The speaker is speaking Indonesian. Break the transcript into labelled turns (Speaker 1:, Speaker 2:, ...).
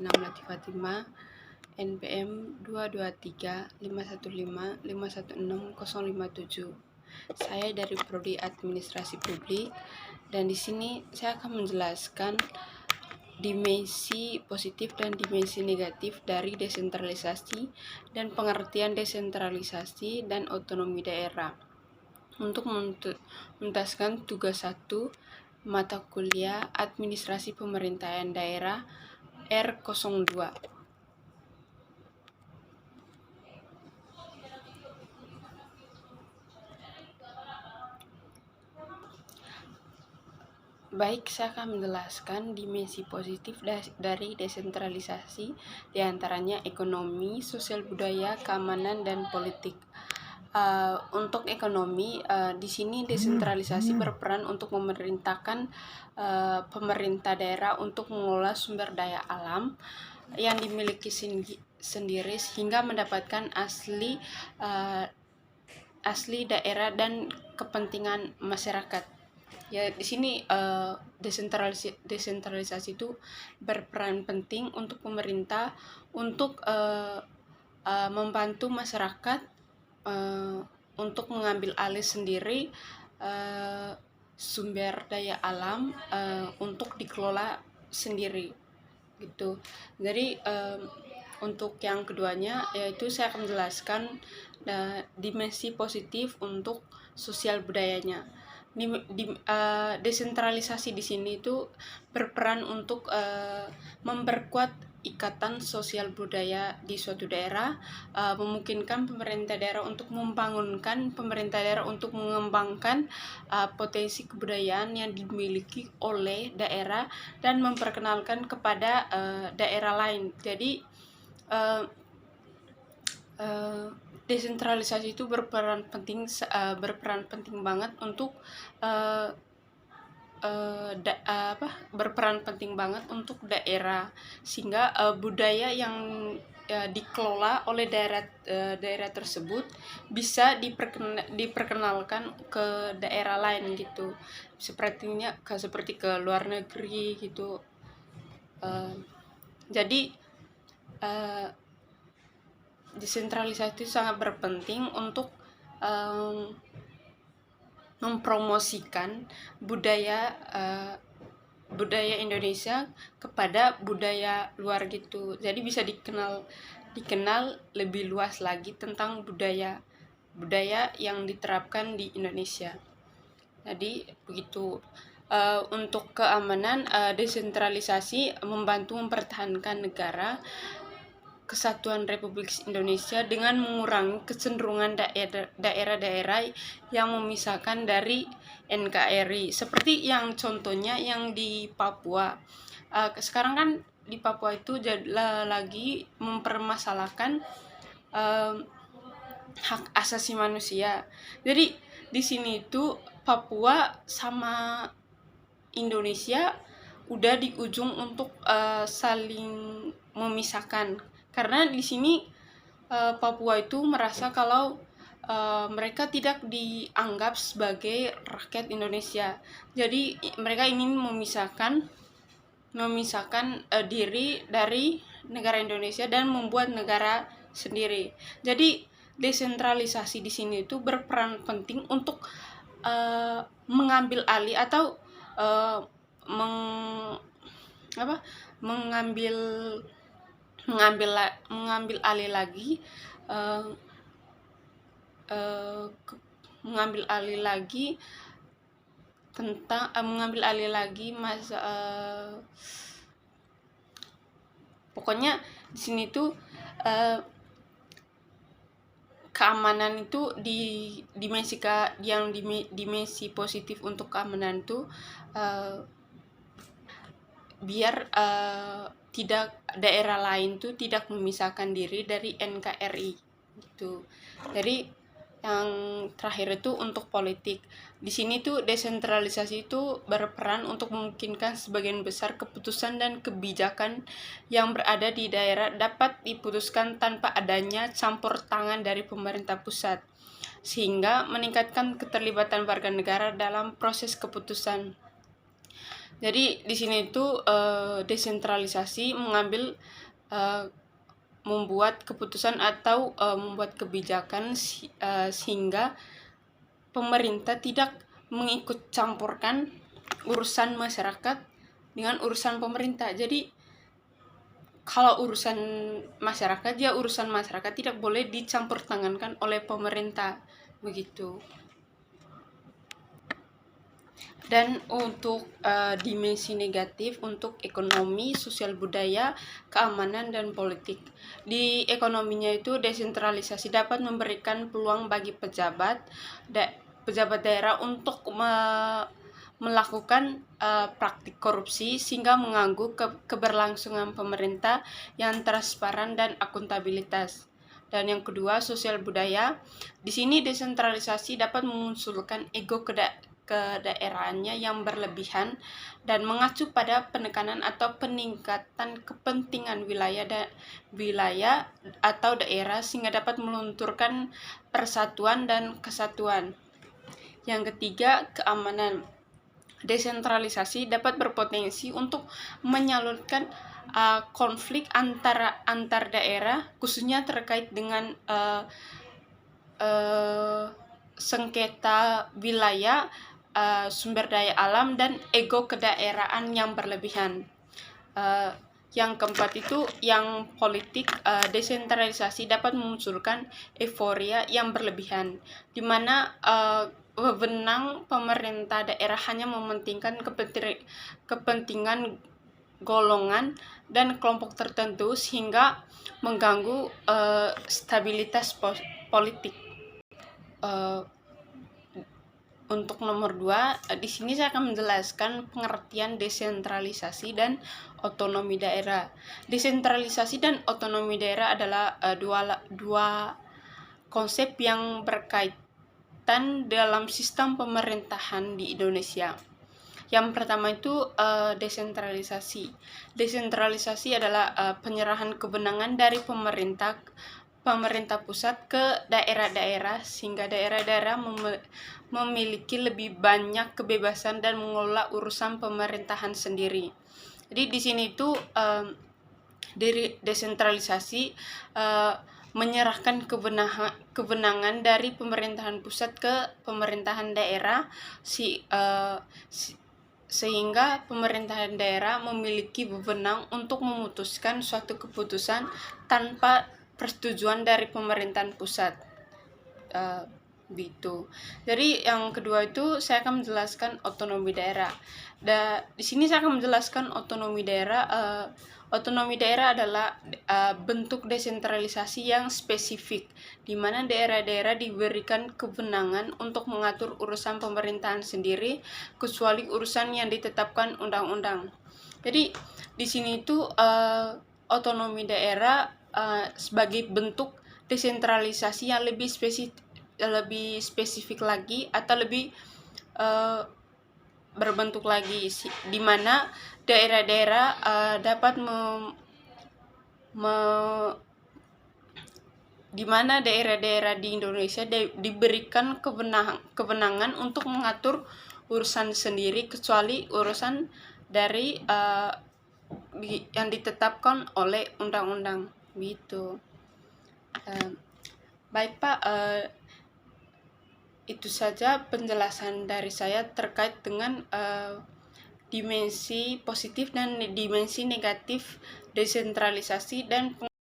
Speaker 1: Nama Latif Fatima, NPM 22351551657. Saya dari Prodi Administrasi Publik, dan di sini saya akan menjelaskan dimensi positif dan dimensi negatif dari desentralisasi dan pengertian desentralisasi dan otonomi daerah. Untuk menuntaskan tugas 1 mata kuliah Administrasi Pemerintahan Daerah R02. Baik, saya akan menjelaskan dimensi positif dari desentralisasi, diantaranya ekonomi, sosial budaya, keamanan, dan politik. Untuk ekonomi, di sini desentralisasi berperan untuk memerintahkan pemerintah daerah untuk mengelola sumber daya alam yang dimiliki sendiri sehingga mendapatkan asli daerah dan kepentingan masyarakat. Ya, di sini desentralisasi itu berperan penting untuk pemerintah untuk membantu masyarakat untuk mengambil alih sendiri sumber daya alam untuk dikelola sendiri gitu. Jadi untuk yang keduanya yaitu saya akan menjelaskan dimensi positif untuk sosial budayanya. Desentralisasi di sini itu berperan untuk memperkuat ikatan sosial budaya di suatu daerah, memungkinkan pemerintah daerah untuk mengembangkan potensi kebudayaan yang dimiliki oleh daerah dan memperkenalkan kepada daerah lain. Jadi desentralisasi itu berperan penting banget untuk daerah, sehingga budaya yang dikelola oleh daerah tersebut bisa diperkenalkan ke daerah lain gitu, seperti ke luar negeri gitu. Jadi desentralisasi itu sangat berpenting untuk mempromosikan budaya Indonesia kepada budaya luar gitu. Jadi bisa dikenal lebih luas lagi tentang budaya yang diterapkan di Indonesia. Jadi begitu. Untuk keamanan, desentralisasi membantu mempertahankan negara Kesatuan Republik Indonesia dengan mengurangi kecenderungan daerah-daerah yang memisahkan dari NKRI, seperti yang contohnya yang di Papua. Sekarang kan di Papua itu lagi mempermasalahkan hak asasi manusia. Jadi di sini itu Papua sama Indonesia udah di ujung untuk saling memisahkan, karena di sini Papua itu merasa kalau mereka tidak dianggap sebagai rakyat Indonesia. Jadi mereka ingin memisahkan diri dari negara Indonesia dan membuat negara sendiri. Jadi desentralisasi di sini itu berperan penting untuk mengambil alih atau mengambil alih lagi pokoknya di sini tuh keamanan itu dimensi positif untuk keamanan itu biar tidak daerah lain tuh tidak memisahkan diri dari NKRI gitu. Jadi yang terakhir itu untuk politik. Di sini tuh desentralisasi itu berperan untuk memungkinkan sebagian besar keputusan dan kebijakan yang berada di daerah dapat diputuskan tanpa adanya campur tangan dari pemerintah pusat, sehingga meningkatkan keterlibatan warga negara dalam proses keputusan. Jadi di sini itu desentralisasi mengambil membuat keputusan atau membuat kebijakan sehingga pemerintah tidak mengikut campurkan urusan masyarakat dengan urusan pemerintah. Jadi kalau urusan masyarakat, ya urusan masyarakat tidak boleh dicampur tangankan oleh pemerintah, begitu. Dan untuk dimensi negatif untuk ekonomi, sosial budaya, keamanan, dan politik. Di ekonominya itu desentralisasi dapat memberikan peluang bagi pejabat daerah untuk melakukan praktik korupsi sehingga mengganggu keberlangsungan pemerintah yang transparan dan akuntabilitas. Dan yang kedua, sosial budaya. Di sini desentralisasi dapat memunculkan ego kedaerahannya yang berlebihan dan mengacu pada penekanan atau peningkatan kepentingan wilayah atau daerah sehingga dapat melunturkan persatuan dan kesatuan. Yang ketiga, keamanan. Desentralisasi dapat berpotensi untuk menyalurkan konflik antar daerah, khususnya terkait dengan sengketa wilayah, sumber daya alam, dan ego kedaerahan yang berlebihan. Yang keempat itu yang politik. Desentralisasi dapat memunculkan euforia yang berlebihan, di mana wewenang pemerintah daerah hanya mementingkan kepentingan golongan dan kelompok tertentu sehingga mengganggu stabilitas politik. Untuk nomor 2, di sini saya akan menjelaskan pengertian desentralisasi dan otonomi daerah. Desentralisasi dan otonomi daerah adalah dua konsep yang berkaitan dalam sistem pemerintahan di Indonesia. Yang pertama itu desentralisasi. Desentralisasi adalah penyerahan kewenangan dari pemerintah pusat ke daerah-daerah sehingga daerah-daerah memiliki lebih banyak kebebasan dan mengelola urusan pemerintahan sendiri. Jadi di sini itu dari desentralisasi menyerahkan kewenangan dari pemerintahan pusat ke pemerintahan daerah sehingga pemerintahan daerah memiliki wewenang untuk memutuskan suatu keputusan tanpa persetujuan dari pemerintahan pusat. Gitu. Jadi yang kedua itu saya akan menjelaskan otonomi daerah. Di sini saya akan menjelaskan otonomi daerah. Otonomi daerah adalah bentuk desentralisasi yang spesifik, di mana daerah-daerah diberikan kewenangan untuk mengatur urusan pemerintahan sendiri, kecuali urusan yang ditetapkan undang-undang. Jadi di sini itu otonomi daerah sebagai bentuk desentralisasi yang lebih spesifik lagi atau lebih berbentuk lagi, di mana daerah-daerah dapat di mana daerah-daerah di Indonesia diberikan kewenangan untuk mengatur urusan sendiri kecuali urusan dari yang ditetapkan oleh undang-undang, gitu. Baik Pak, itu saja penjelasan dari saya terkait dengan dimensi positif dan dimensi negatif desentralisasi dan